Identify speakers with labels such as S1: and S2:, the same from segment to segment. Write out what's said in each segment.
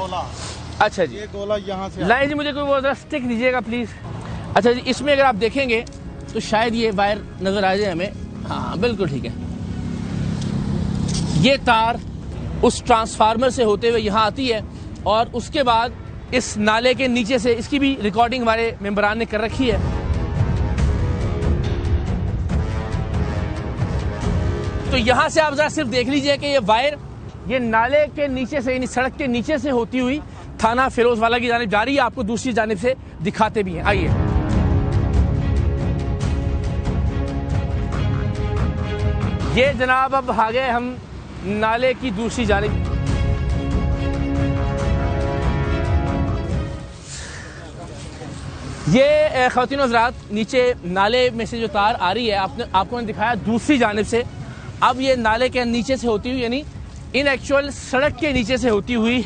S1: गोला।
S2: अच्छा जी,
S1: ये गोला यहाँ से
S2: लाइन जी, मुझे कोई वो जरा स्टिक दीजिएगा प्लीज। अच्छा जी, इसमें अगर आप देखेंगे तो शायद ये वायर नजर आ जाए हमें। हाँ बिल्कुल ठीक है। ये तार उस ट्रांसफार्मर से होते हुए यहाँ आती है और उसके बाद इस नाले के नीचे से, इसकी भी रिकॉर्डिंग हमारे मेंबरान ने कर रखी है। तो यहाँ से आप जरा सिर्फ देख लीजिए कि ये वायर ये नाले के नीचे से, यानी सड़क के नीचे से होती हुई थाना फिरोजवाला की जानिब जा रही है। आपको दूसरी जानिब से दिखाते भी हैं, आइए। ये जनाब अब आ गए हम नाले की दूसरी जानिब। ये ख़वातीन हज़रात, नीचे नाले में से जो तार आ रही है, आपको मैंने दिखाया दूसरी जानिब से। अब ये नाले के नीचे से होती हुई, यानी इन एक्चुअल सड़क के नीचे से होती हुई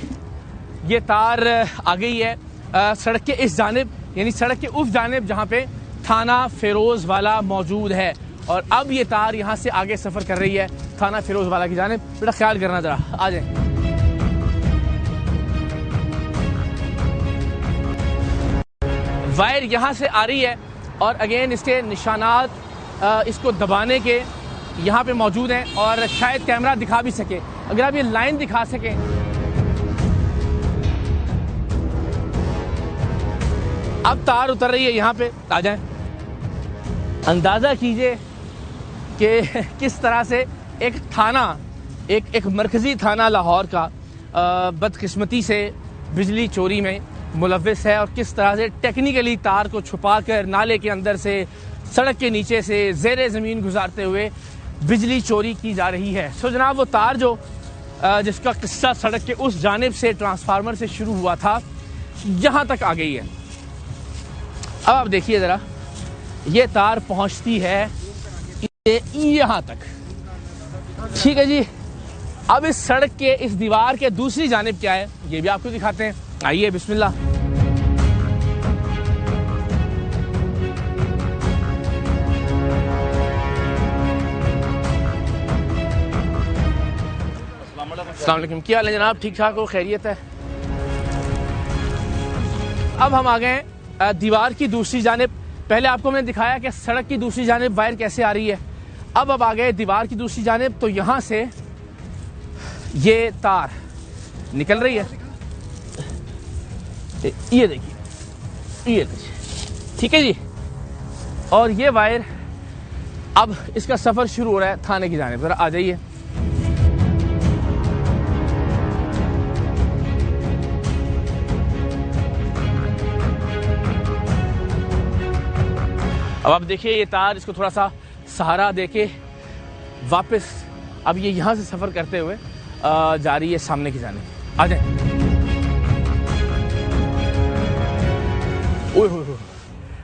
S2: ये तार आ गई है सड़क के इस जानिब, यानी सड़क के उस जानिब जहाँ पे थाना फिरोजवाला मौजूद है। और अब ये तार यहाँ से आगे सफ़र कर रही है थाना फिरोजवाला की जानिब। बेटा ख्याल करना ज़रा, आ जाए। वायर यहाँ से आ रही है और अगेन इसके निशानात इसको दबाने के यहाँ पे मौजूद हैं और शायद कैमरा दिखा भी सके। अगर आप ये लाइन दिखा सकें, अब तार उतर रही है यहाँ पे, आ जाए। अंदाज़ा कीजिए कि किस तरह से एक थाना, एक मरकज़ी थाना लाहौर का बदकिस्मती से बिजली चोरी में मुलव्विस है और किस तरह से टेक्निकली तार को छुपा कर नाले के अंदर से, सड़क के नीचे से ज़ेरे ज़मीन गुजारते हुए बिजली चोरी की जा रही है। सो जनाब, वो तार जो जिसका किस्सा सड़क के उस जानिब से ट्रांसफार्मर से शुरू हुआ था, यहाँ तक आ गई है। अब आप देखिए ज़रा, ये तार पहुँचती है यहाँ तक, ठीक है जी। अब इस सड़क के इस दीवार के दूसरी जानिब क्या है, ये भी आपको दिखाते हैं, आइए बिस्मिल्लाह। अस्सलाम वालेकुम, क्या हाल है जनाब? ठीक ठाक हो, खैरियत है? अब हम आ गए दीवार की दूसरी जानिब। पहले आपको मैंने दिखाया कि सड़क की दूसरी जानिब वायर कैसे आ रही है। अब आ गए दीवार की दूसरी जानिब। तो यहाँ से ये तार निकल रही है, ये देखिए, ये ठीक है जी। और ये वायर अब इसका सफर शुरू हो रहा है थाने की जानिब। जरा आ जाइए। अब आप देखिए, ये तार, इसको थोड़ा सा सहारा देके वापस अब ये यहाँ से सफर करते हुए जा रही है सामने की जानिब। आ जाए। ओए होए होए,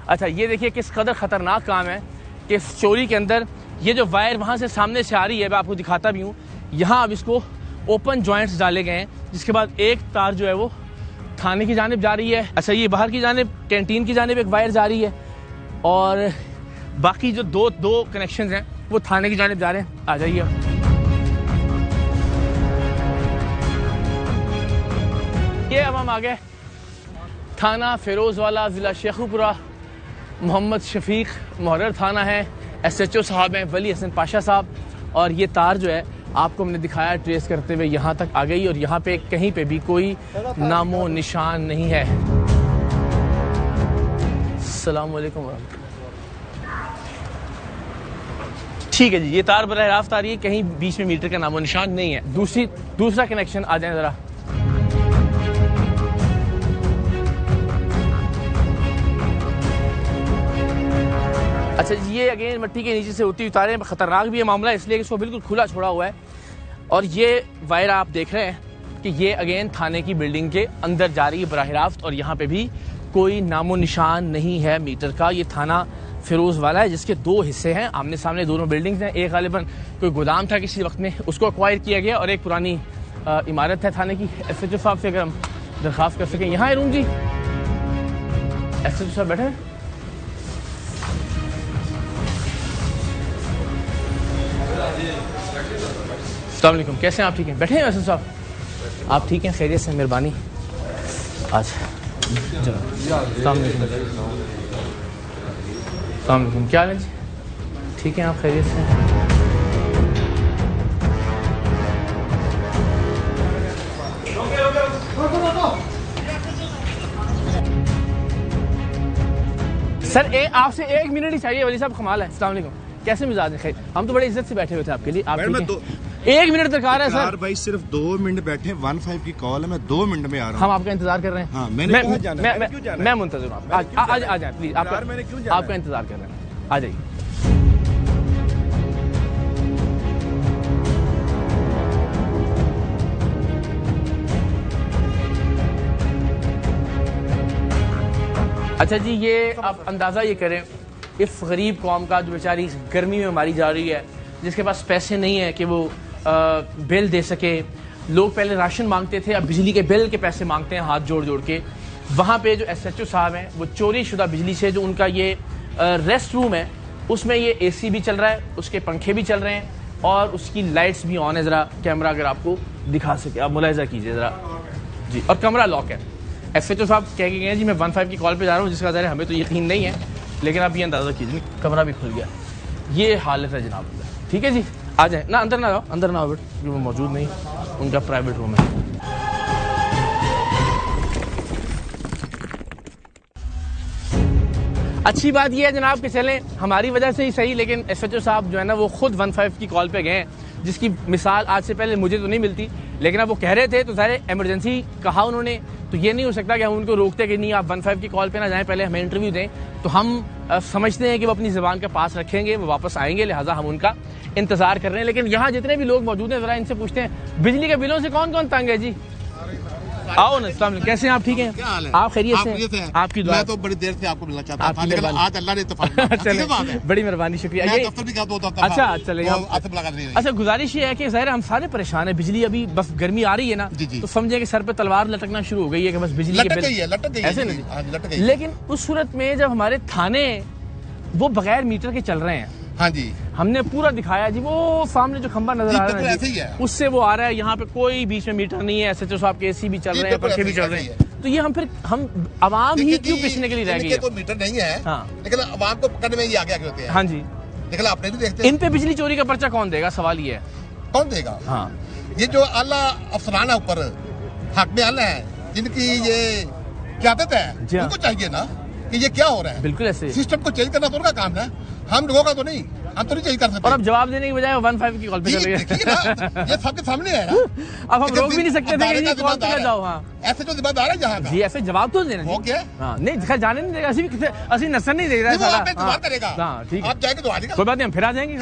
S2: अच्छा ये देखिए किस कदर खतरनाक काम है कि इस चोरी के अंदर ये जो वायर वहाँ से सामने से आ रही है, मैं आपको दिखाता भी हूँ। यहाँ अब इसको ओपन जॉइंट्स डाले गए हैं, जिसके बाद एक तार जो है वो थाने की जानिब जा रही है। अच्छा, ये बाहर की जानिब कैंटीन की जानिब एक वायर जा रही है और बाकी जो दो कनेक्शंस हैं वो थाने की जानिब जा रहे हैं। आ जाइए। ये अब हम आ गए थाना फिरोजवाला, ज़िला शेखुपुरा। मोहम्मद शफीक मुहर्रर थाना है, SHO साहब हैं वली हसन पाशा साहब। और ये तार जो है आपको हमने दिखाया ट्रेस करते हुए यहाँ तक आ गई और यहाँ पे कहीं पे भी कोई नामो निशान नहीं है। अस्सलाम वालेकुम। ठीक है जी, ये तार बराह रास्त आ रही है, कहीं बीच में मीटर का नामो निशान नहीं है। दूसरा कनेक्शन आ जाए जरा। अच्छा जी, ये अगेन मिट्टी के नीचे से होती हुई तारें, खतरनाक भी है मामला, इसलिए इसको बिल्कुल खुला छोड़ा हुआ है। और ये वायर आप देख रहे हैं कि ये अगेन थाने की बिल्डिंग के अंदर जा रही है बराह रास्त और यहाँ पे भी कोई नामो निशान नहीं है मीटर का। ये थाना फिरोजवाला है, जिसके दो हिस्से हैं, आमने सामने दोनों बिल्डिंग्स हैं। एक गालिबन कोई गोदाम था किसी वक्त में, उसको एक्वायर किया गया, और एक पुरानी इमारत है थाने की। SHO साहब से अगर हम दरख्वास्त कर सकें। यहाँ है रूम जी, SHO साहब बैठे हैं। अस्सलाम वालेकुम, कैसे हैं आप? ठीक हैं? बैठे हैं SHO साहब? आप ठीक हैं? खैरियत से? मेहरबानी। अच्छा चलो, अस्सलाम वालेकुम, क्या हाल है जी? ठीक है, आप खैरियत से हैं? सर आपसे 1 मिनट ही चाहिए। वली साहब कमाल है। अस्सलाम वालेकुम, कैसे मिजाज है? खैर, हम तो बड़े इज्जत से बैठे हुए थे आपके लिए। आप ठीक हैं? 1 मिनट दरकार है सर।
S1: भाई सिर्फ 2 मिनट बैठे, 15 की कॉल है, मैं 2 मिनट में आ रहा हूँ।
S2: हम आपका इंतजार कर रहे हैं।
S1: हाँ, मैं
S2: मुंतजर हूँ। आ जाए प्लीज, आपका इंतजार कर रहे हैं, आ जाइए। अच्छा जी, ये आप अंदाज़ा ये करें, इस गरीब कौम का जो बेचारी गर्मी में मारी जा रही है, जिसके पास पैसे नहीं है कि वो बिल दे सके। लोग पहले राशन मांगते थे, अब बिजली के बिल के पैसे मांगते हैं हाथ जोड़ जोड़ के। वहाँ पे जो SHO साहब हैं, वो चोरी शुदा बिजली से जो उनका ये रेस्ट रूम है, उसमें ये AC भी चल रहा है, उसके पंखे भी चल रहे हैं और उसकी लाइट्स भी ऑन है। ज़रा कैमरा अगर आपको दिखा सके, आप मुलाहिजा कीजिए ज़रा जी। और कमरा लॉक है। SHO साहब कह के गए जी मैं 15 की कॉल पे जा रहा हूँ, जिसका ज़रा हमें तो यकीन नहीं है, लेकिन आप ये अंदाज़ा कीजिए कमरा भी खुल गया। ये हालत है जनाब। ठीक है जी, आ जाए ना, अंदर ना आओ, अंदर ना आओ बेट, वो मौजूद नहीं, उनका प्राइवेट रूम है। अच्छी बात यह है जनाब कि चलें, हमारी वजह से ही सही, लेकिन SHO साहब जो है ना वो खुद 15 की कॉल पे गए, जिसकी मिसाल आज से पहले मुझे तो नहीं मिलती, लेकिन अब वो कह रहे थे तो सारे इमरजेंसी कहा उन्होंने, तो ये नहीं हो सकता कि हम उनको रोकते कि नहीं आप 15 की कॉल पे ना जाएं, पहले हमें इंटरव्यू दें। तो हम समझते हैं कि वो अपनी ज़बान के पास रखेंगे, वो वापस आएंगे, लिहाजा हम उनका इंतजार कर रहे हैं। लेकिन यहाँ जितने भी लोग मौजूद हैं, ज़रा इनसे पूछते हैं बिजली के बिलों से कौन कौन तंग है जी? आओ ना, अस्सलाम वालेकुम, कैसे हैं आप? ठीक हैं?
S1: क्या हाल है?
S2: आप खैरियत से हैं? आपकी दुआ।
S1: मैं तो बड़ी देर से आपको मिलना चाहता था, लेकिन आज अल्लाह ने इत्तेफाक किया।
S2: बड़ी मेहरबानी, शुक्रिया।
S1: मैं दफ्तर भी गया 2 दफ्तर।
S2: अच्छा चलेगा।
S1: आपसे मुलाकात नहीं हुई।
S2: अच्छा, गुजारिश ये है कि ज़ाहिर हम सारे परेशान है, बिजली अभी बस गर्मी आ रही है ना, तो समझे कि सर पे तलवार लटकना शुरू हो गई है कि बस बिजली के बिल
S1: लटक गई है,
S2: ऐसे नहीं। लेकिन उस सूरत में जब हमारे थाने वो बगैर मीटर के चल रहे हैं,
S1: हाँ जी,
S2: हमने पूरा दिखाया जी, वो सामने जो खंबा नजर आ रहा है उससे वो आ रहा है, यहाँ पे कोई बीच में मीटर नहीं है। SHO साहब के AC भी चल रहे हैं, पंखे भी चल रहे हैं, तो ये हम आवाम ही क्यों पिछने के लिए रह गई है?
S1: कोई मीटर नहीं है,
S2: हाँ,
S1: लेकिन आवाम को पकड़ने में ये आगे होते हैं।
S2: हाँ जी,
S1: लेकिन आपने भी देखते
S2: इन पे बिजली चोरी का पर्चा कौन देगा? सवाल ये है,
S1: कौन देगा? हाँ, ये जो आला अफसरान है ऊपर हक में आला है, जिनकी ये क्यादत है, उनको चाहिए ना कि ये क्या हो रहा है। बिल्कुल ऐसे सिस्टम को चेंज करना तो उनका काम है, हम लोगों का तो नहीं, हम तो नहीं चेंज कर सकते।
S2: और अब जवाब देने की बजाय 15 की कॉल पे चले गए।
S1: ये सबके सामने है ना।
S2: अब हम रोक भी नहीं सकते थे कि कॉल पे जाओ। हाँ,
S1: ऐसे जो जिम्मेदार है यहाँ का जी,
S2: ऐसे जवाब तो देना
S1: हो गया।
S2: हाँ, नहीं दिखा जाने नहीं देगा, असली नसर नहीं दे रहा है साला।
S1: करेगा।
S2: हाँ ठीक है,
S1: आप जाएंगे तो आ जाएगा,
S2: कोई बात नहीं, हम फिर आ जाएंगे।